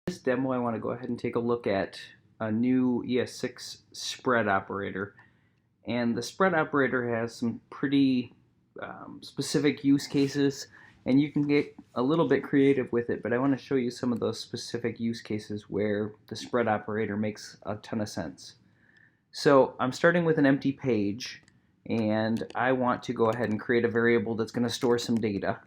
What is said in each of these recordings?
This demo, I want to go ahead and take a look at a new ES6 spread operator. And the spread operator has some pretty specific use cases, and you can get a little bit creative with it, but I want to show you some of those specific use cases where the spread operator makes a ton of sense. So I'm starting with an empty page, and I want to go ahead and create a variable that's going to store some data.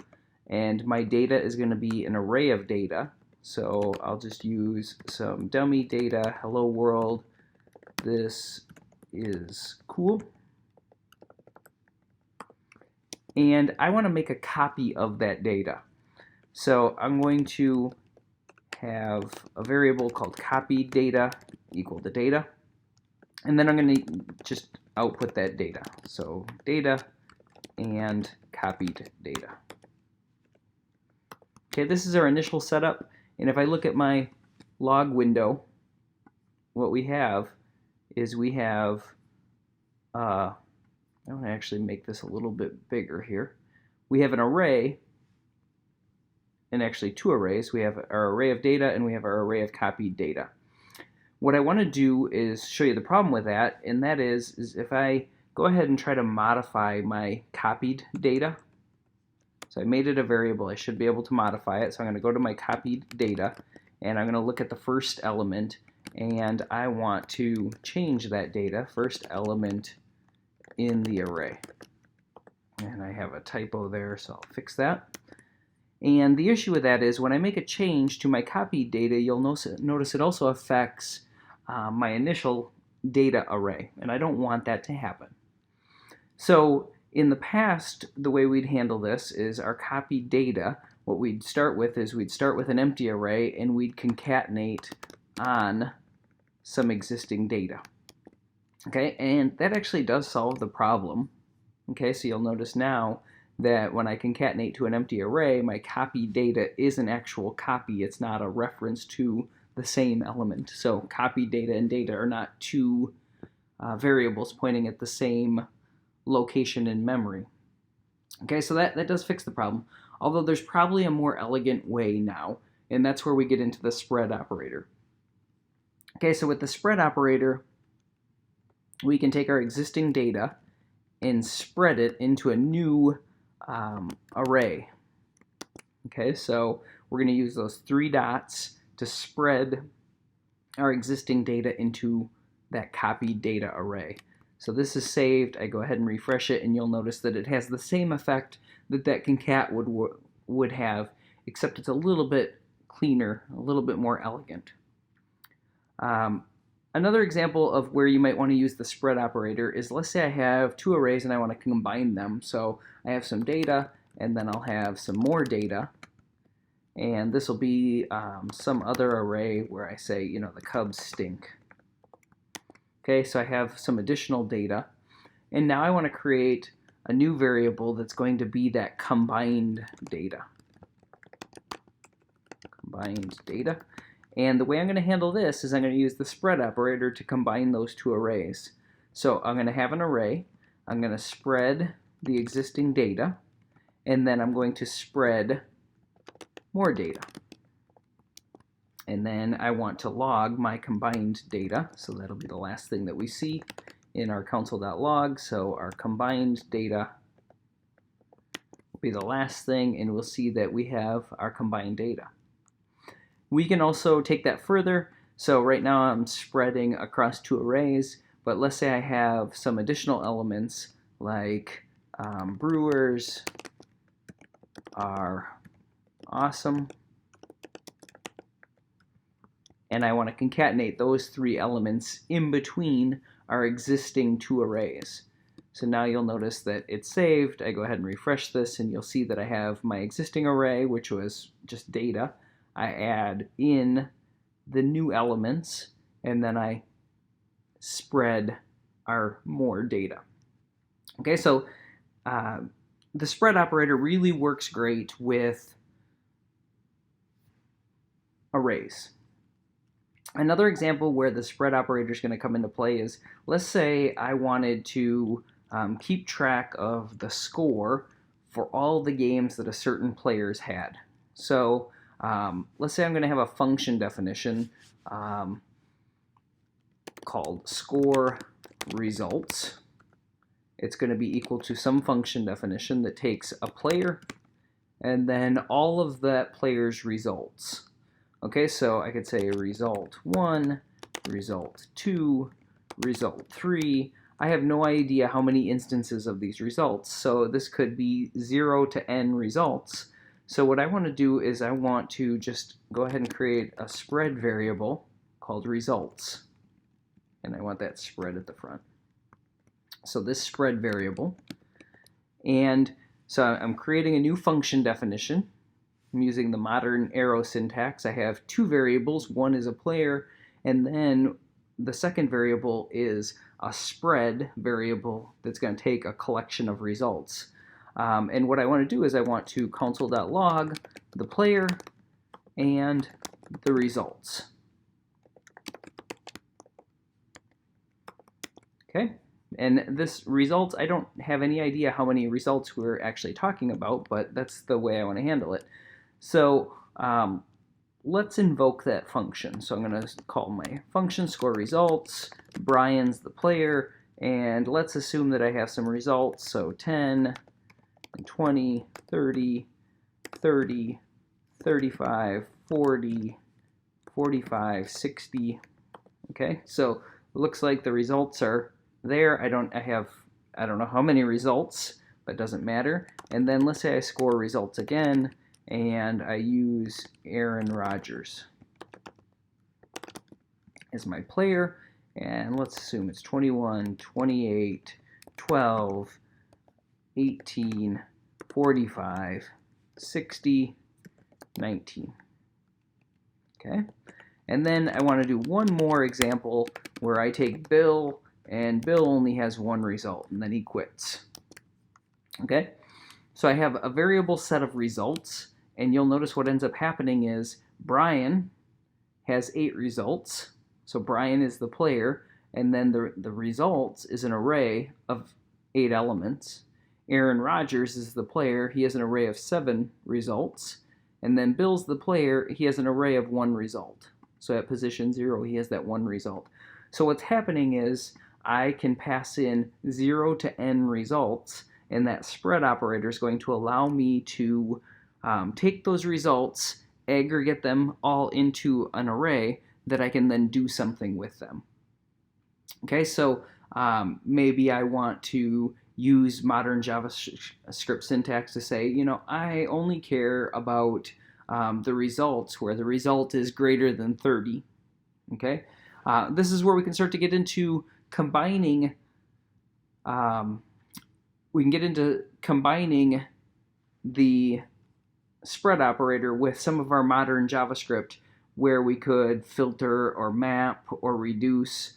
And my data is going to be an array of data. So I'll just use some dummy data, hello world, this is cool. And I want to make a copy of that data. So I'm going to have a variable called copy data equal to data. And then I'm going to just output that data. So data and copied data. Okay, this is our initial setup. And if I look at my log window, what we have is I want to actually make this a little bit bigger here. We have an array, and actually two arrays. We have our array of data and we have our array of copied data. What I want to do is show you the problem with that, and that is if I go ahead and try to modify my copied data. So I made it a variable, I should be able to modify it. So I'm going to go to my copied data, and I'm going to look at the first element, and I want to change that data, first element in the array. And I have a typo there, so I'll fix that. And the issue with that is when I make a change to my copied data, you'll notice it also affects my initial data array, and I don't want that to happen. So in the past, the way we'd handle this is our copied data, what we'd start with is we'd start with an empty array and we'd concatenate on some existing data. Okay, and that actually does solve the problem. Okay, so you'll notice now that when I concatenate to an empty array, my copied data is an actual copy. It's not a reference to the same element. So copied data and data are not two variables pointing at the same location in memory. Okay, so that does fix the problem, although there's probably a more elegant way now, and that's where we get into the spread operator. Okay, so with the spread operator, we can take our existing data and spread it into a new array. Okay, so we're going to use those three dots to spread our existing data into that copied data array. So this is saved. I go ahead and refresh it, and you'll notice that it has the same effect that concat would have, except it's a little bit cleaner, a little bit more elegant. Another example of where you might want to use the spread operator is, let's say I have two arrays and I want to combine them. So I have some data, and then I'll have some more data, and this will be some other array where I say, you know, the Cubs stink. Okay, so I have some additional data, and now I want to create a new variable that's going to be that combined data. Combined data. And the way I'm going to handle this is I'm going to use the spread operator to combine those two arrays. So I'm going to have an array, I'm going to spread the existing data, and then I'm going to spread more data. And then I want to log my combined data, so that'll be the last thing that we see in our console.log. So our combined data will be the last thing, and we'll see that we have our combined data. We can also take that further. So right now I'm spreading across two arrays, but let's say I have some additional elements like Brewers are awesome, and I want to concatenate those three elements in between our existing two arrays. So now you'll notice that it's saved. I go ahead and refresh this, and you'll see that I have my existing array, which was just data. I add in the new elements, and then I spread our more data. Okay, so the spread operator really works great with arrays. Another example where the spread operator is going to come into play is, let's say I wanted to keep track of the score for all the games that a certain player's had. So Let's say I'm going to have a function definition called score results. It's going to be equal to some function definition that takes a player and then all of that player's results. Okay, so I could say result 1, result 2, result 3. I have no idea how many instances of these results, so this could be 0 to n results. So what I want to do is I want to just go ahead and create a spread variable called results. And I want that spread at the front. So this spread variable, and so I'm creating a new function definition. I'm using the modern arrow syntax. I have two variables. One is a player, and then the second variable is a spread variable that's going to take a collection of results. And what I want to do is I want to console.log the player and the results. Okay, and this results, I don't have any idea how many results we're actually talking about, but that's the way I want to handle it. So let's invoke that function. So I'm going to call my function score results, Brian's the player, and let's assume that I have some results. So 10, 20, 30, 30, 35, 40, 45, 60. Okay, so it looks like the results are there. I don't know how many results, but it doesn't matter. And then let's say I score results again, and I use Aaron Rodgers as my player, and let's assume it's 21, 28, 12, 18, 45, 60, 19. Okay, and then I want to do one more example where I take Bill, and Bill only has one result, and then he quits. Okay, so I have a variable set of results, and you'll notice what ends up happening is Brian has 8 results, so Brian is the player, and then the results is an array of 8 elements. Aaron Rodgers is the player, he has an array of 7 results, and then Bill's the player, he has an array of 1 result. So at position 0, he has that 1 result. So what's happening is I can pass in 0 to n results, and that spread operator is going to allow me to take those results, aggregate them all into an array that I can then do something with them. Okay, so maybe I want to use modern JavaScript syntax to say, you know, I only care about the results where the result is greater than 30. Okay, this is where we can start to get into combining. We can get into combining the spread operator with some of our modern JavaScript, where we could filter or map or reduce.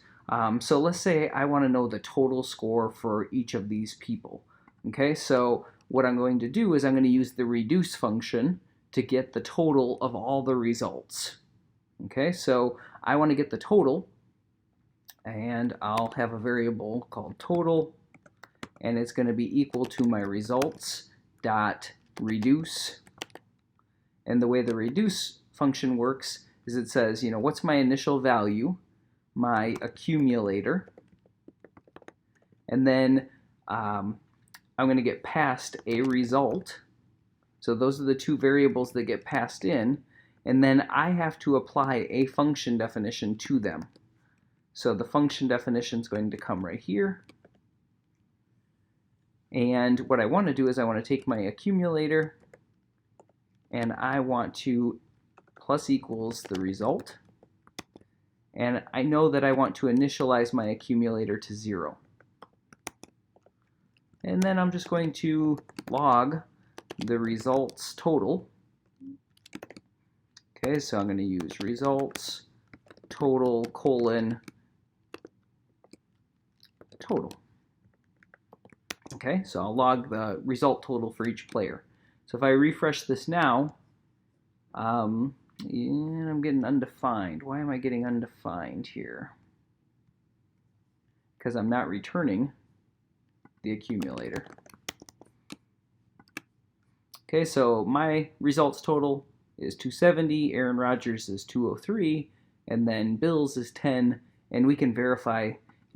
So let's say I want to know the total score for each of these people. Okay, so what I'm going to do is I'm going to use the reduce function to get the total of all the results. Okay, so I want to get the total, and I'll have a variable called total, and it's going to be equal to my results dot reduce. And the way the reduce function works is it says, you know, what's my initial value, my accumulator, and then I'm going to get passed a result. So those are the two variables that get passed in, and then I have to apply a function definition to them. So the function definition is going to come right here. And what I want to do is I want to take my accumulator, and I want to plus equals the result. And I know that I want to initialize my accumulator to 0. And then I'm just going to log the results total. Okay, so I'm going to use results total colon total. Okay, so I'll log the result total for each player. So if I refresh this now, and I'm getting undefined. Why am I getting undefined here? Because I'm not returning the accumulator. Okay, so my results total is 270, Aaron Rodgers is 203, and then Bills is 10, and we can verify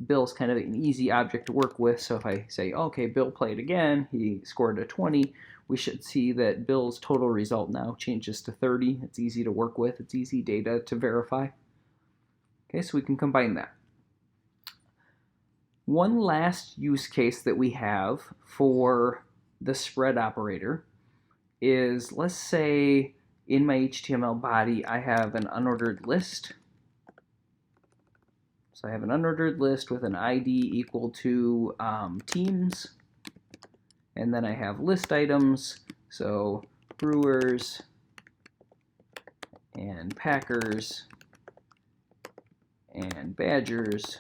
Bill's kind of an easy object to work with. So if I say, okay, Bill played again, he scored a 20, we should see that Bill's total result now changes to 30. It's easy to work with. It's easy data to verify. Okay, so we can combine that. One last use case that we have for the spread operator is, let's say in my HTML body I have an unordered list. So I have an unordered list with an ID equal to teams, and then I have list items, so Brewers and Packers and Badgers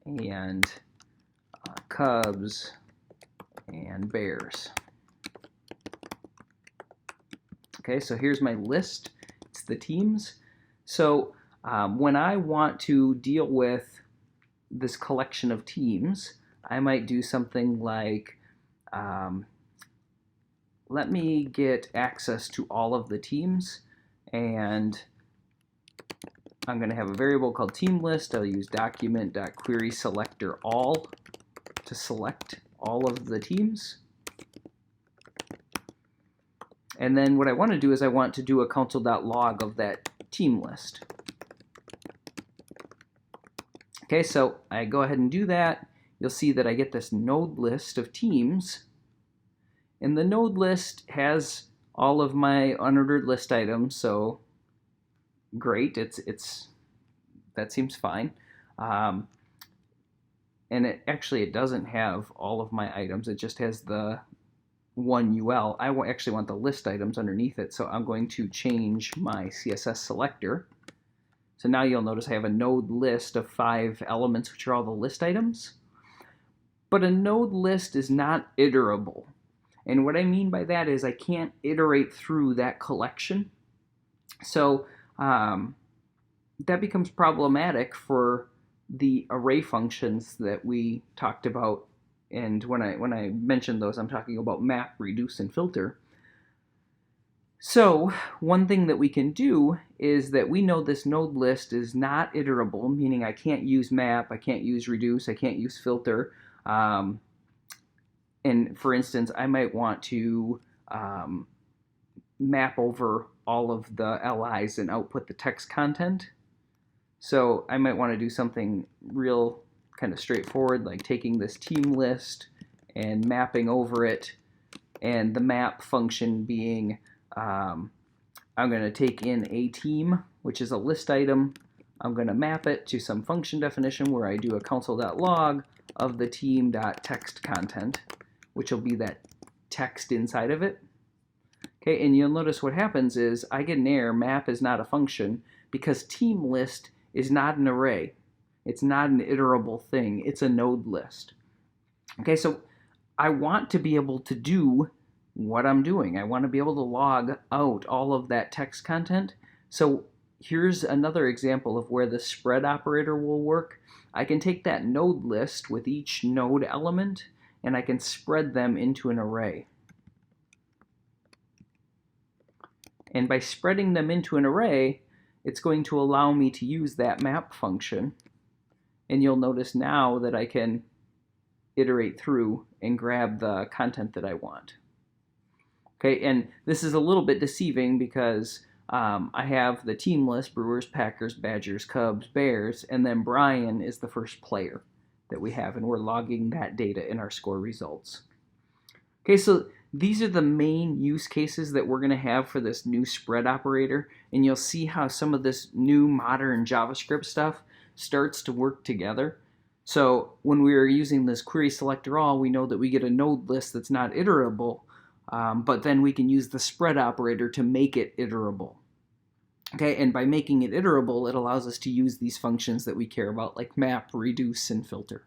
and Cubs and Bears. Okay, so here's my list. It's the teams. So when I want to deal with this collection of teams, I might do something like, let me get access to all of the teams, and I'm going to have a variable called team list. I'll use document.querySelectorAll to select all of the teams. And then what I want to do is I want to do a console.log of that team list. Okay, so I go ahead and do that. You'll see that I get this node list of teams, and the node list has all of my unordered list items, so great, that seems fine. And it doesn't have all of my items, it just has the one UL. I actually want the list items underneath it, so I'm going to change my CSS selector. So now you'll notice I have a node list of 5 elements, which are all the list items. But a node list is not iterable. And what I mean by that is I can't iterate through that collection. So that becomes problematic for the array functions that we talked about. And when I mentioned those, I'm talking about map, reduce, and filter. So one thing that we can do is that we know this node list is not iterable, meaning I can't use map, I can't use reduce, I can't use filter. And for instance, I might want to map over all of the LIs and output the text content. So I might want to do something real kind of straightforward, like taking this team list and mapping over it, and the map function being I'm going to take in a team, which is a list item. I'm going to map it to some function definition where I do a console.log of the team.text content, which will be that text inside of it. Okay, and you'll notice what happens is I get an error, map is not a function, because team list is not an array. It's not an iterable thing. It's a node list. Okay, so I want to be able to do what I'm doing. I want to be able to log out all of that text content. So here's another example of where the spread operator will work. I can take that node list with each node element, and I can spread them into an array. And by spreading them into an array, it's going to allow me to use that map function. And you'll notice now that I can iterate through and grab the content that I want. Okay, and this is a little bit deceiving because I have the team list, Brewers, Packers, Badgers, Cubs, Bears, and then Brian is the first player that we have, and we're logging that data in our score results. Okay, so these are the main use cases that we're going to have for this new spread operator, and you'll see how some of this new modern JavaScript stuff starts to work together. So when we are using this query selector all, we know that we get a node list that's not iterable, but then we can use the spread operator to make it iterable. Okay, and by making it iterable, it allows us to use these functions that we care about, like map, reduce, and filter.